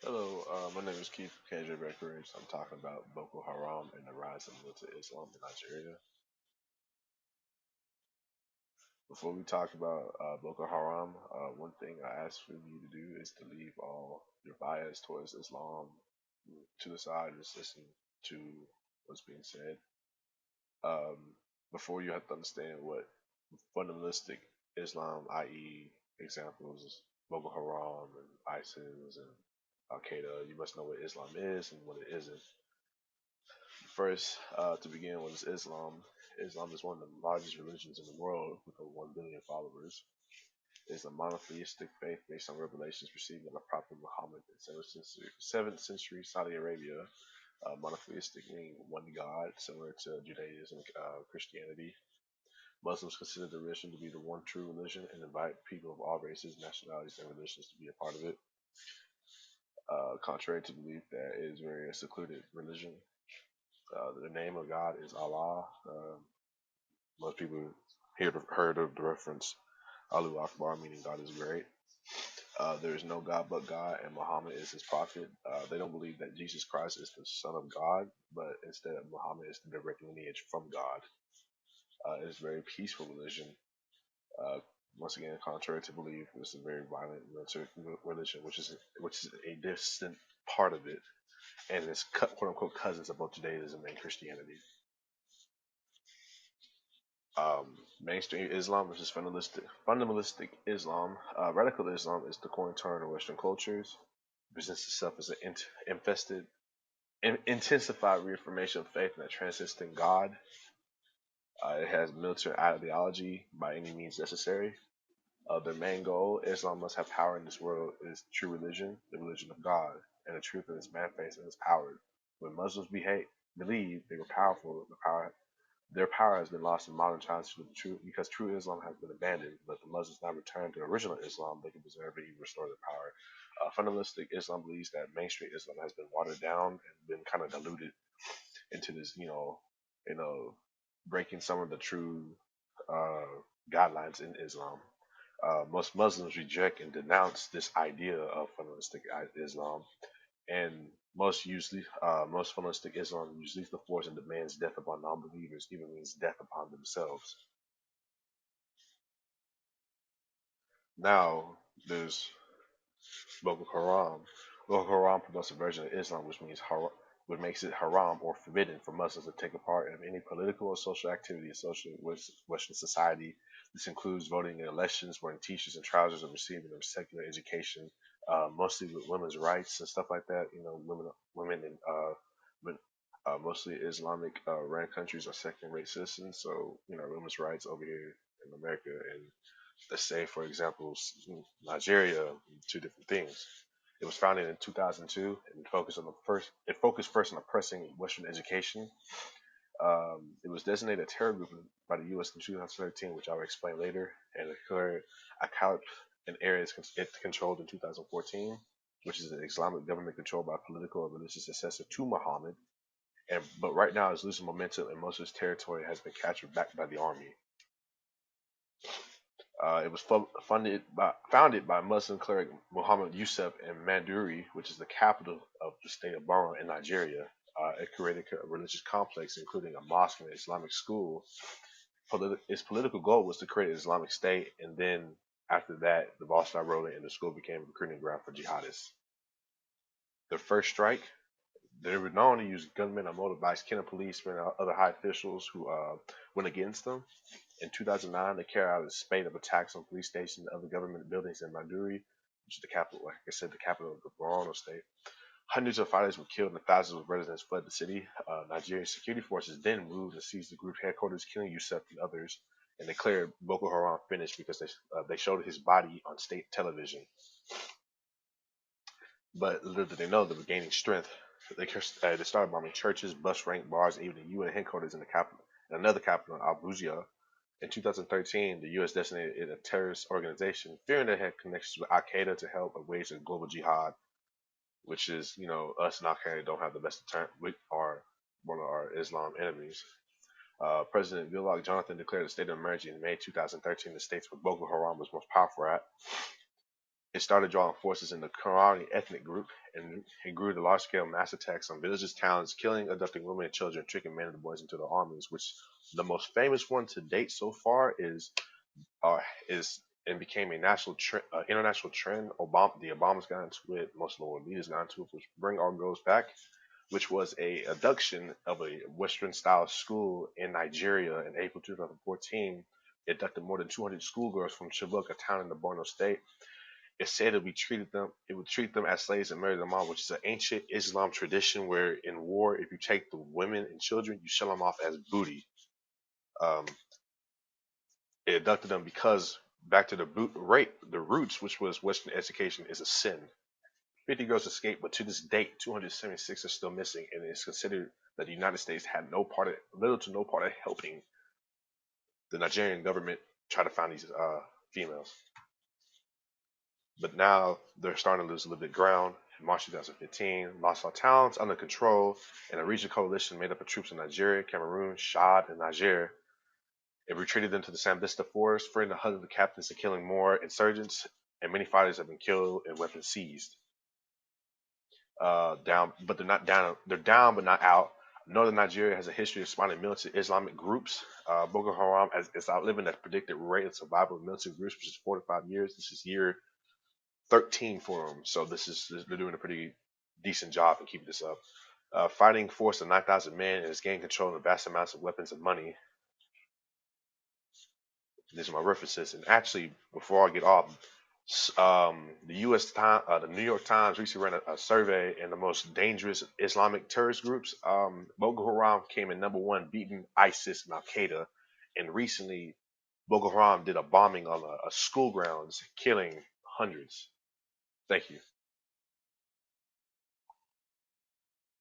Hello, my name is Keith KJ Records. I'm talking about Boko Haram and the rise of militant Islam in Nigeria. Before we talk about Boko Haram, one thing I ask for you to do is to leave all your bias towards Islam to the side and just listen to what's being said. Um, Before you have to understand what fundamentalistic Islam, i.e., examples Boko Haram and ISIS and Al Qaeda, you must know what Islam is and what it isn't. First, to begin with, is Islam. Islam is one of the largest religions in the world with over 1 billion followers. It is a monotheistic faith based on revelations received by the Prophet Muhammad in 7th century Saudi Arabia. Monotheistic meaning one God, similar to Judaism and Christianity. Muslims consider the religion to be the one true religion and invite people of all races, nationalities, and religions to be a part of it. Contrary to belief that it is a very secluded religion, the name of God is Allah. Most people heard of the reference Allahu Akbar, meaning God is great. There is no God but God, and Muhammad is his prophet. They don't believe that Jesus Christ is the Son of God, but instead Muhammad is the direct lineage from God. It is a very peaceful religion. Uh, Once again, contrary to belief, it's a very violent military religion, which is a distant part of it, and it's quote unquote cousins of both Judaism and Christianity. Mainstream Islam versus fundamentalistic Islam. Radical Islam is the coin term in Western cultures. It presents itself as an intensified reaffirmation of faith that transcends in God. It has military ideology by any means necessary. Their main goal, Islam must have power in this world, is true religion, the religion of God, and the truth of its manifest and its power. When Muslims believe they were powerful, their power has been lost in modern times because true Islam has been abandoned. But the Muslims now return to original Islam, they can preserve and even restore their power. Fundamentalistic Islam believes that mainstream Islam has been watered down and been kind of diluted into this, breaking some of the true uh, guidelines in Islam. Most Muslims reject and denounce this idea of fundamentalistic Islam, and most fundamentalistic Islam uses lethal force and demands death upon non-believers, even means death upon themselves. Now, there's Boko Haram. Boko Haram promotes a version of Islam which makes it haram or forbidden for Muslims to take a part in any political or social activity associated with Western society. This includes voting in elections, wearing t-shirts and trousers, and receiving a secular education, mostly with women's rights and stuff like that. Women in mostly Islamic ran countries are second-rate citizens, so women's rights over here in America and let's say, for example, Nigeria, two different things. It was founded in 2002 and focused on the first. It focused first on oppressing Western education. It was designated a terror group by the U.S. in 2013, which I will explain later, and it occurred in areas it controlled in 2014, which is an Islamic government controlled by political or religious successor to Muhammad. But right now, it's losing momentum, and most of its territory has been captured back by the army. It was founded by Muslim cleric Muhammad Yusuf in Manduri, which is the capital of the state of Borno in Nigeria. It created a religious complex, including a mosque and an Islamic school. Its political goal was to create an Islamic state, and then after that, the ball started rolling, and the school became a recruiting ground for jihadists. Their first strike, they were known to use gunmen on motorbikes, killing policemen and other high officials who went against them. In 2009, they carried out a spate of attacks on police stations and other government buildings in Manduri, which is the capital, like I said, the capital of the Borno state. Hundreds of fighters were killed and thousands of residents fled the city. Nigerian security forces then moved and seized the group headquarters, killing Yusuf and others, and declared Boko Haram finished because they showed his body on state television. But little did they know they were gaining strength. They started bombing churches, bus rank bars, and even the UN headquarters in the capital, in another capital, Abuja. In 2013, the U.S. designated it a terrorist organization, fearing it had connections with Al Qaeda to help wage a global jihad, which is, us and Al Qaeda don't have the best of terms. We are one of our Islam enemies. President Goodluck Jonathan declared a state of emergency in May 2013 in the states where Boko Haram was most powerful at. It started drawing forces in the Qurani ethnic group, and it grew to large-scale mass attacks on villages, towns, killing, abducting women and children, tricking men and boys into their armies. Which the most famous one to date so far uh, is and became a international trend. The Obamas got into it. Most of the world leaders got into it. Which Bring Our Girls Back, which was a abduction of a Western-style school in Nigeria in April 2014. It abducted more than 200 schoolgirls from Chibok, a town in the Borno state. It said it would treat them as slaves and marry them off, which is an ancient Islam tradition where in war, if you take the women and children, you sell them off as booty. Um, it abducted them because back to the roots, which was Western education, is a sin. 50 girls escaped, but to this date, 276 are still missing, and it's considered that the United States had little to no part of helping the Nigerian government try to find these females. But now they're starting to lose a little bit of ground. In March 2015, lost all towns under control, and a regional coalition made up of troops in Nigeria, Cameroon, Chad, and Niger. It retreated them to the Sambisa forest, freeing the hundreds of captains and killing more insurgents, and many fighters have been killed and weapons seized. Down, but they're not down. They're down, but not out. Northern Nigeria has a history of spawning militant Islamic groups. Boko Haram is outliving that predicted rate of survival of militant groups, which is 4 to 5 years. This is year 13 for them. So they're doing a pretty decent job in keeping this up. Fighting force of 9,000 men and has gained control of vast amounts of weapons and money. These are my references. And actually, before I get off, the New York Times recently ran a survey in the most dangerous Islamic terrorist groups. Boko Haram came in number one, beating ISIS and Al Qaeda. And recently, Boko Haram did a bombing on a school grounds, killing hundreds. Thank you.